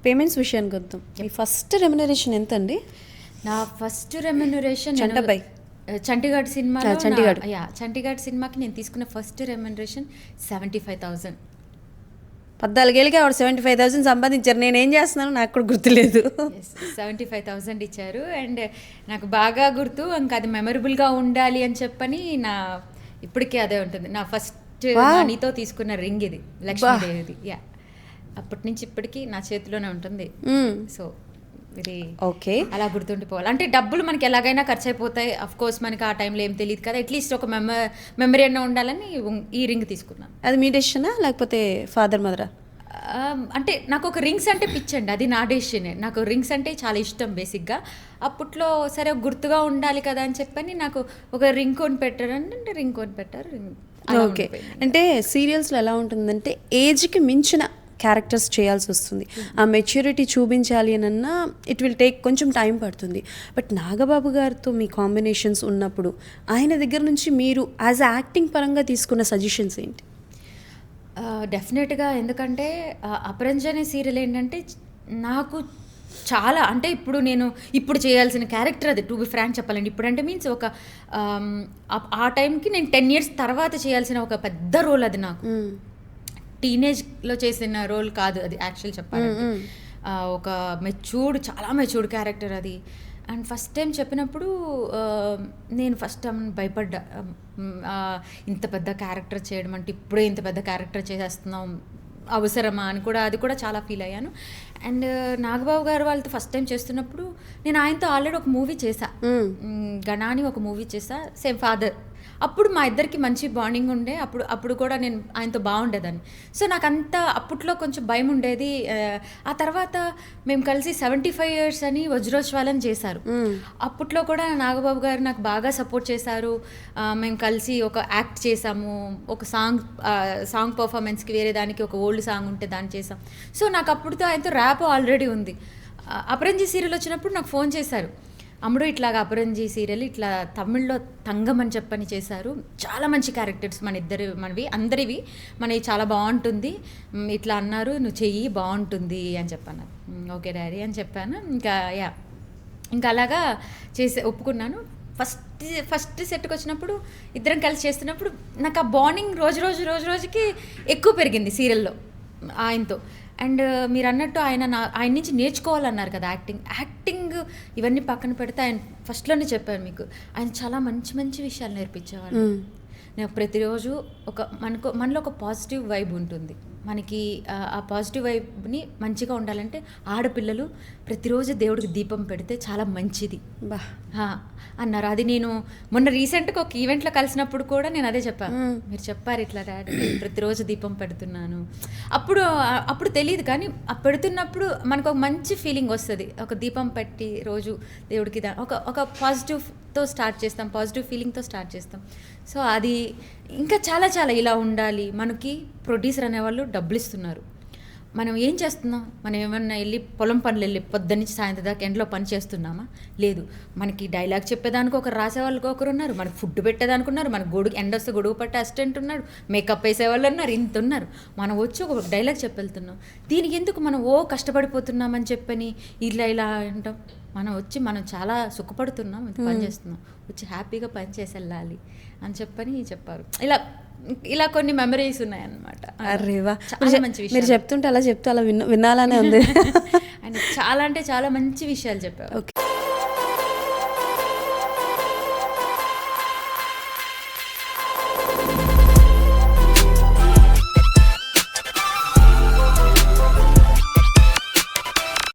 Payments విషయానికి వద్దాం. మీ first remuneration ఎంత అండి? నా ఫస్ట్ రెమ్యునరేషన్ చంటబాయ్ చంటిగాడ్ సినిమా, చంటిగాడ్ సినిమాకి నేను తీసుకున్న ఫస్ట్ రెమ్యునరేషన్ 75,000. 14 ఏళ్ళకి ఆవిడ 75,000 సంపాదించారు. నేనేం చేస్తున్నాను నాకు కూడా గుర్తులేదు. 75,000 ఇచ్చారు. అండ్ నాకు బాగా గుర్తు, ఇంకా అది మెమరబుల్గా ఉండాలి అని చెప్పని నా ఇప్పటికీ అదే ఉంటుంది. నా ఫస్ట్ నీతో తీసుకున్న రింగ్ ఇది, లక్ష్మీదేవిది. అప్పటి నుంచి ఇప్పటికీ నా చేతిలోనే ఉంటుంది. సో ఇది ఓకే, అలా గుర్తుండిపోవాలి. అంటే డబ్బులు మనకి ఎలాగైనా ఖర్చు అయిపోతాయి, అఫ్ కోర్స్ మనకి ఆ టైంలో ఏం తెలియదు కదా, అట్లీస్ట్ ఒక మెమరీ అన్న ఉండాలని ఈ రింగ్ తీసుకున్నాను. అది మీ డెసిషనా లేకపోతే ఫాదర్ మదరా? అంటే నాకు ఒక రింగ్స్ అంటే పిచ్చండి, అది నా డెసిషనే. నాకు రింగ్స్ అంటే చాలా ఇష్టం బేసిక్గా. అప్పట్లో సరే గుర్తుగా ఉండాలి కదా అని చెప్పని నాకు ఒక రింగ్ కొని పెట్టారు, అంటే రింగ్ కొని పెట్టారు. ఓకే, అంటే సీరియల్స్లో ఎలా ఉంటుందంటే ఏజ్కి మించిన క్యారెక్టర్స్ చేయాల్సి వస్తుంది. ఆ మెచ్యూరిటీ చూపించాలి అనన్నా ఇట్ విల్ టేక్ కొంచెం టైం పడుతుంది. బట్ నాగబాబు గారితో మీ కాంబినేషన్స్ ఉన్నప్పుడు ఆయన దగ్గర నుంచి మీరు యాజ్ యాక్టింగ్ పరంగా తీసుకున్న సజెషన్స్ ఏంటి? డెఫినెట్గా, ఎందుకంటే అపరంజని సీరియల్ ఏంటంటే నాకు చాలా, అంటే ఇప్పుడు చేయాల్సిన క్యారెక్టర్ అది, టు బి ఫ్రాంక్ చెప్పాలండి. ఇప్పుడంటే మీన్స్ ఒక ఆ టైంకి నేను 10 years తర్వాత చేయాల్సిన ఒక పెద్ద రోల్ అది. నాకు టీనేజ్లో చేసిన రోల్ కాదు అది, యాక్చువల్ చెప్పాలంటే ఒక చాలా మెచ్యూర్డ్ క్యారెక్టర్ అది. అండ్ ఫస్ట్ టైం చెప్పినప్పుడు నేను ఫస్ట్ టైం భయపడ్డా, ఇంత పెద్ద క్యారెక్టర్ చేయడం అంటే ఇప్పుడే ఇంత పెద్ద క్యారెక్టర్ చేసేస్తున్నాం, అవసరమా అని కూడా, అది కూడా చాలా ఫీల్ అయ్యాను. అండ్ నాగబాబు గారు వాళ్ళతో ఫస్ట్ టైం చేస్తున్నప్పుడు నేను ఆయనతో ఆల్రెడీ ఒక మూవీ చేశా, గణాని ఒక మూవీ చేశా, సేమ్ ఫాదర్. అప్పుడు మా ఇద్దరికి మంచి బాండింగ్ ఉండే, అప్పుడు కూడా నేను ఆయనతో బాగుండేదాన్ని. సో నాకు అప్పట్లో కొంచెం భయం ఉండేది. ఆ తర్వాత మేము కలిసి 75 years అని వజ్రోత్సవాలను చేశారు. అప్పట్లో కూడా నాగబాబు గారు నాకు బాగా సపోర్ట్ చేశారు. మేము కలిసి ఒక యాక్ట్ చేసాము, ఒక సాంగ్ పర్ఫార్మెన్స్కి వేరే దానికి ఒక ఓల్డ్ సాంగ్ ఉంటే దాన్ని చేసాం. సో నాకు అప్పుడుతో ఆయనతో ర్యాప్ ఆల్రెడీ ఉంది. అపరంజి సీరియల్ వచ్చినప్పుడు నాకు ఫోన్ చేశారు, అమ్ముడు ఇట్లాగా అపరంజి సీరియల్ ఇట్లా తమిళ్లో తంగం అని చెప్పని చేశారు, చాలా మంచి క్యారెక్టర్స్ మనవి అందరివి, మనవి చాలా బాగుంటుంది, ఇట్లా అన్నారు, నువ్వు చెయ్యి బాగుంటుంది అని చెప్పాను. ఓకే డాడీ అని చెప్పాను. ఇంకా అలాగా ఒప్పుకున్నాను. ఫస్ట్ సెట్కి వచ్చినప్పుడు ఇద్దరం కలిసి చేస్తున్నప్పుడు నాకు ఆ బాండింగ్ రోజుకి ఎక్కువ పెరిగింది సీరియల్లో ఆయనతో. అండ్ మీరు అన్నట్టు ఆయన నుంచి నేర్చుకోవాలన్నారు కదా, యాక్టింగ్ ఇవన్నీ పక్కన పెడితే ఆయన ఫస్ట్లోనే చెప్పారు మీకు, ఆయన చాలా మంచి విషయాలు నేర్పించేవాళ్ళు. నేను ప్రతిరోజు మనలో ఒక పాజిటివ్ వైబ్ ఉంటుంది. మనకి ఆ పాజిటివ్ వైబ్ని మంచిగా ఉండాలంటే ఆడపిల్లలు ప్రతిరోజు దేవుడికి దీపం పెడితే చాలా మంచిది అన్నారు. అది నేను మొన్న రీసెంట్గా ఒక ఈవెంట్లో కలిసినప్పుడు కూడా నేను అదే చెప్పాను. మీరు చెప్పారు ఇట్లా డాడీ ప్రతిరోజు దీపం పెడుతున్నాను. అప్పుడు తెలియదు, కానీ పెడుతున్నప్పుడు మనకు ఒక మంచి ఫీలింగ్ వస్తుంది. ఒక దీపం పెట్టి రోజు దేవుడికి ఒక పాజిటివ్తో స్టార్ట్ చేస్తాం, పాజిటివ్ ఫీలింగ్తో స్టార్ట్ చేస్తాం. సో అది ఇంకా చాలా ఇలా ఉండాలి. మనకి ప్రొడ్యూసర్ అనేవాళ్ళు డబ్బులు ఇస్తున్నారు, మనం ఏం చేస్తున్నాం? మనం ఏమన్నా పొలం పనులు వెళ్ళి పొద్దున్నుంచి సాయంత్రం దాకా ఎండలో పని చేస్తున్నామా? లేదు. మనకి డైలాగ్ చెప్పేదానికి ఒకరు, రాసేవాళ్ళకి ఒకరు ఉన్నారు, మనకి ఫుడ్ పెట్టేదానికి ఉన్నారు, మనకి ఎండ వస్తే గొడుగు పట్టే అసిస్టెంట్ ఉన్నాడు, మేకప్ వేసేవాళ్ళు ఉన్నారు, ఇంత ఉన్నారు. మనం వచ్చి ఒక డైలాగ్ చెప్పెళ్తున్నాం, దీనికి ఎందుకు మనం కష్టపడిపోతున్నామని చెప్పని ఇలా అంటాం. మనం చాలా సుఖపడుతున్నాం, పని చేస్తున్నాం, వచ్చి హ్యాపీగా పని చేసి వెళ్ళాలి అని చెప్పారు. ఇలా కొన్ని మెమరీస్ ఉన్నాయన్నమాట. అరేవా, చాలా మంచి విషయం. మీరు చెప్తుంటే అలా వినాలనే ఉంది. ఆయన చాలా మంచి విషయాలు చెప్పారు.